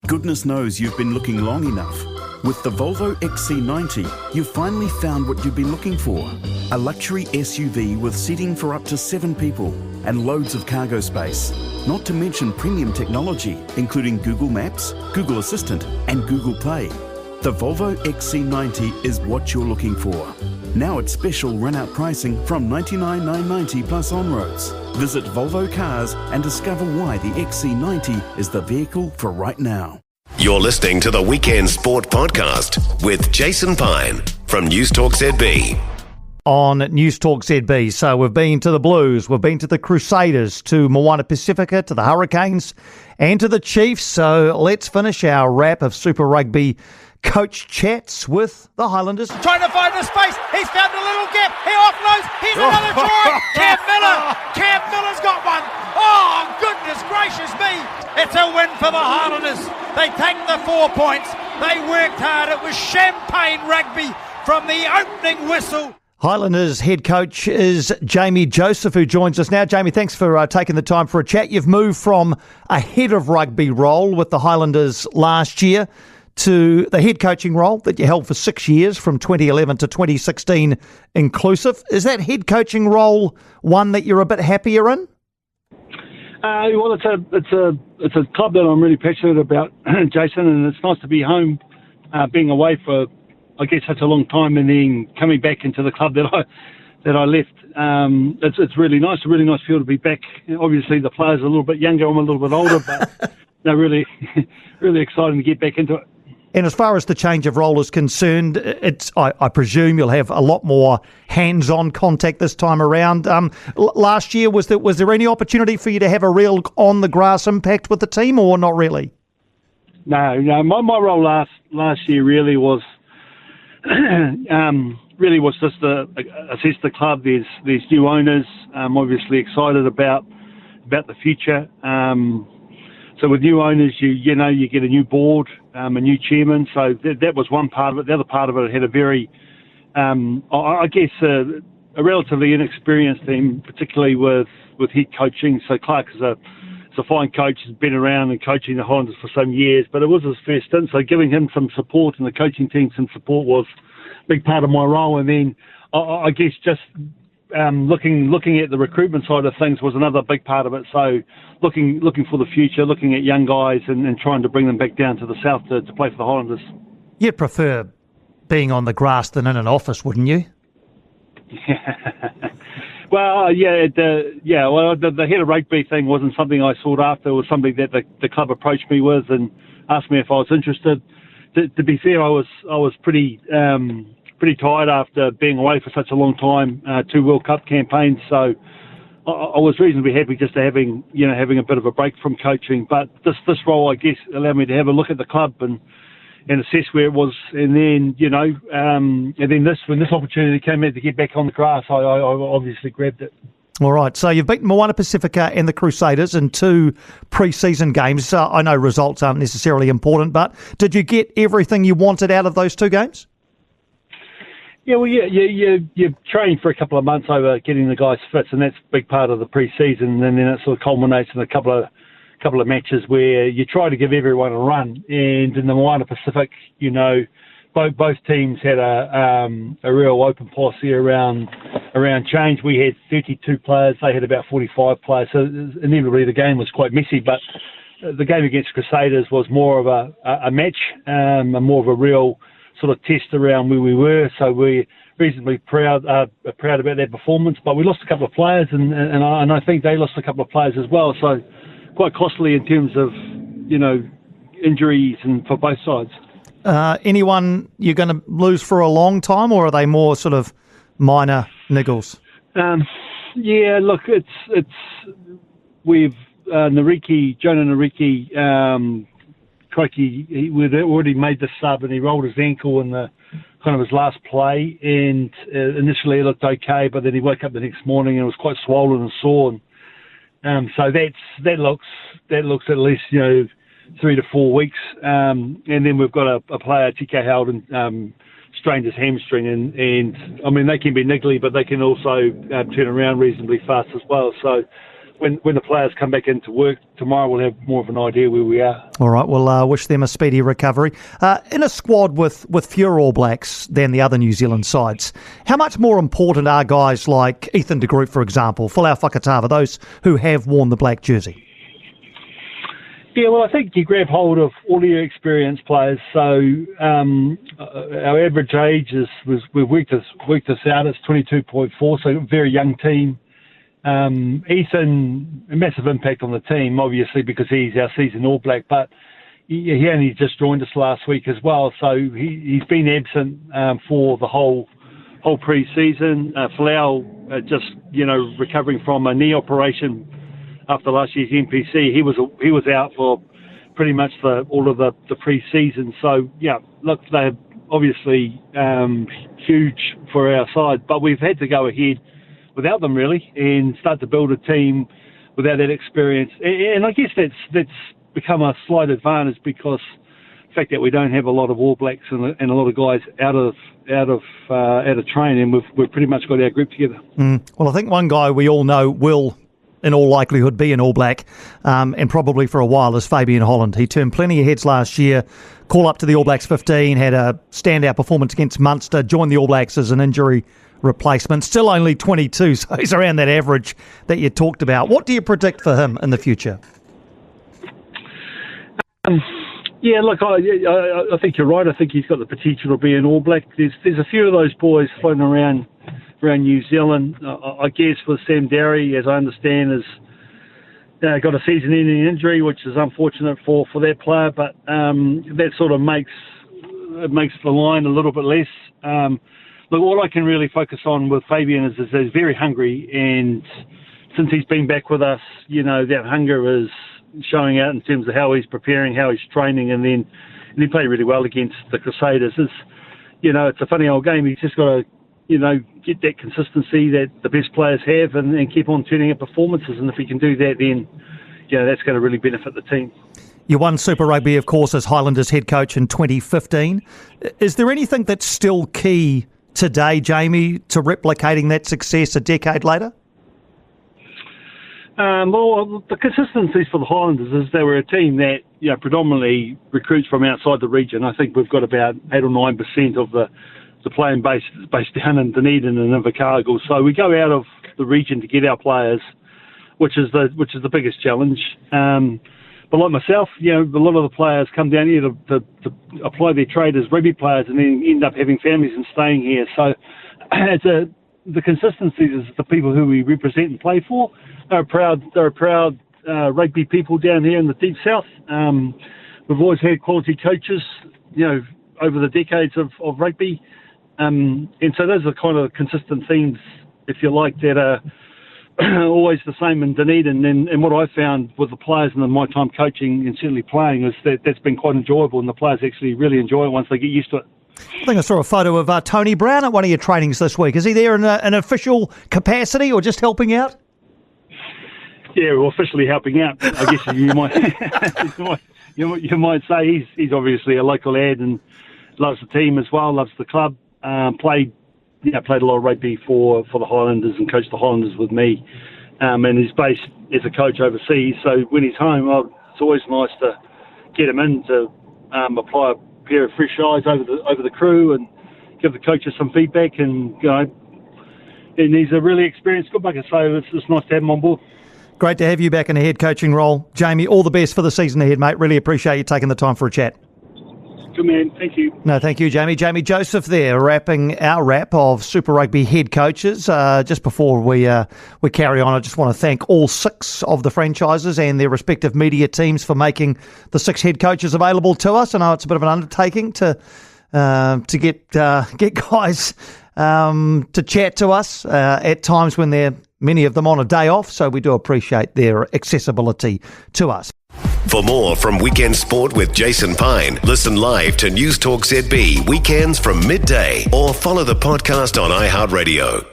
Goodness knows you've been looking long enough. With the Volvo XC90, you've finally found what you've been looking for. A luxury SUV with seating for up to 7 people and loads of cargo space. Not to mention premium technology, including Google Maps, Google Assistant and Google Play. The Volvo XC90 is what you're looking for. Now at special run-out pricing from $99,990 plus on-roads. Visit Volvo Cars and discover why the XC90 is the vehicle for right now. You're listening to the Weekend Sport Podcast with Jason Pine from News Talk ZB. On News Talk ZB. So we've been to the Blues, we've been to the Crusaders, to Moana Pacifica, to the Hurricanes and to the Chiefs. So let's finish our wrap of Super Rugby coach chats with the Highlanders. Trying to find the space. He's found a little gap. He offloads. Here's another try. Cam Miller's got one. Oh, goodness gracious me. It's a win for the Highlanders. They take the 4 points. They worked hard. It was champagne rugby from the opening whistle. Highlanders head coach is Jamie Joseph, who joins us now. Jamie, thanks for taking the time for a chat. You've moved from a head of rugby role with the Highlanders last year to the head coaching role that you held for 6 years, from 2011 to 2016 inclusive. Is that head coaching role one that you're a bit happier in? Well, it's a club that I'm really passionate about, Jason, and it's nice to be home, being away for, I guess, such a long time, and then coming back into the club that I left. It's really nice. A really nice feel to be back. Obviously, the players are a little bit younger. I'm a little bit older, but they're really, really exciting to get back into it. And as far as the change of role is concerned, I presume you'll have a lot more hands-on contact this time around. Last year, was there any opportunity for you to have a real on-the-grass impact with the team, or not really? No. My role last year really was just to assess the club. There's new owners. I'm obviously excited about the future. So with new owners, you get a new board, a new chairman. So that was one part of it. The other part of it had a very, I guess, a relatively inexperienced team, particularly with head coaching. So Clark is a fine coach, has been around and coaching the Highlanders for some years, but it was his first stint. So giving him some support and the coaching team some support was a big part of my role. And then I guess just looking at the recruitment side of things was another big part of it. So looking for the future, looking at young guys and trying to bring them back down to the south to play for the Highlanders. You'd prefer being on the grass than in an office, wouldn't you? Well, the head of rugby thing wasn't something I sought after. It was something that the club approached me with and asked me if I was interested. To be fair, I was pretty tired after being away for such a long time, 2 World Cup campaigns. So I was reasonably happy just to having a bit of a break from coaching. But this role, I guess, allowed me to have a look at the club and assess where it was. And then, when this opportunity came in to get back on the grass, I obviously grabbed it. All right, so you've beaten Moana Pacifica and the Crusaders in 2 pre-season games. I know results aren't necessarily important, but did you get everything you wanted out of those 2 games? Yeah, well, you train for a couple of months over getting the guys fit, and that's a big part of the pre-season. And then it sort of culminates in a couple of matches where you try to give everyone a run. And in the Moana Pacific, both teams had a real open policy around change. We had 32 players; they had about 45 players. So inevitably the game was quite messy. But the game against Crusaders was more of a match, and more of a real sort of test around where we were. So we're reasonably proud about that performance. But we lost a couple of players, and I think they lost a couple of players as well. So quite costly in terms of injuries and for both sides. Anyone you're going to lose for a long time, or are they more sort of minor niggles? Look, we've Jonah Nariki. Crikey, we'd already made the sub and he rolled his ankle in the kind of his last play, and initially it looked okay, but then he woke up the next morning and it was quite swollen and sore. So that looks at least 3 to 4 weeks, and then we've got a player, TK Howden, strained his hamstring, and I mean they can be niggly, but they can also turn around reasonably fast as well. So when the players come back into work tomorrow, we'll have more of an idea where we are. All right, we'll wish them a speedy recovery. In a squad with fewer All Blacks than the other New Zealand sides, how much more important are guys like Ethan de Groot, for example, Folau Fakatava, those who have worn the black jersey? Yeah, well, I think you grab hold of all your experienced players. So our average age we've worked this out. It's 22.4, so a very young team. Ethan, a massive impact on the team, obviously, because he's our seasoned All Black, but he only just joined us last week as well, so he's been absent for the whole pre-season. Folau, just recovering from a knee operation after last year's NPC, he was out for pretty much all of the pre-season. So yeah, look, they're obviously huge for our side, but we've had to go ahead without them really and start to build a team without that experience. And I guess that's become a slight advantage because the fact that we don't have a lot of All Blacks and a lot of guys out of training, we've pretty much got our group together. Well, I think one guy we all know will, in all likelihood, be an All Black, and probably for a while, is Fabian Holland. He turned plenty of heads last year, call up to the All Blacks 15, had a standout performance against Munster, joined the All Blacks as an injury replacement, still only 22, so he's around that average that you talked about. What do you predict for him in the future? Yeah, look, I think you're right. I think he's got the potential to be an All Black. There's a few of those boys floating around New Zealand. I guess with Sam Derry, as I understand, has got a season-ending injury, which is unfortunate for that player, but that sort of makes the line a little bit less. Look, all I can really focus on with Fabian is he's very hungry, and since he's been back with us, that hunger is showing out in terms of how he's preparing, how he's training, and he played really well against the Crusaders. It's a funny old game. He's just got to, get that consistency that the best players have and keep on turning up performances. And if he can do that, then, that's going to really benefit the team. You won Super Rugby, of course, as Highlanders head coach in 2015. Is there anything that's still key today, Jamie, to replicating that success a decade later? Well, the consistencies for the Highlanders is they were a team that predominantly recruits from outside the region. I think we've got about 8 or 9% of the playing base based down in Dunedin and Invercargill. So we go out of the region to get our players, which is the biggest challenge. But like myself, a lot of the players come down here to apply their trade as rugby players and then end up having families and staying here. So the consistency is the people who we represent and play for. They're a proud rugby people down here in the deep south. We've always had quality coaches, over the decades of rugby. And so those are kind of consistent themes, if you like, that are always the same in Dunedin. And what I found with the players and my time coaching and certainly playing is that's been quite enjoyable, and the players actually really enjoy it once they get used to it. I think I saw a photo of Tony Brown at one of your trainings this week. Is he there in an official capacity or just helping out? Yeah, well, officially helping out. I guess you might say he's obviously a local lad and loves the team as well, loves the club. Played a lot of rugby for the Highlanders and coached the Highlanders with me. And he's based as a coach overseas. So when he's home, it's always nice to get him in to apply a pair of fresh eyes over the crew and give the coaches some feedback. And and he's a really experienced good bugger, so it's nice to have him on board. Great to have you back in a head coaching role. Jamie, all the best for the season ahead, mate. Really appreciate you taking the time for a chat. Good man, thank you. No, thank you, Jamie. Jamie Joseph there, wrapping our wrap of Super Rugby head coaches. Just before we carry on, I just want to thank all 6 of the franchises and their respective media teams for making the 6 head coaches available to us. I know it's a bit of an undertaking to get guys to chat to us at times when many of them on a day off, so we do appreciate their accessibility to us. For more from Weekend Sport with Jason Pine, listen live to News Talk ZB weekends from midday or follow the podcast on iHeartRadio.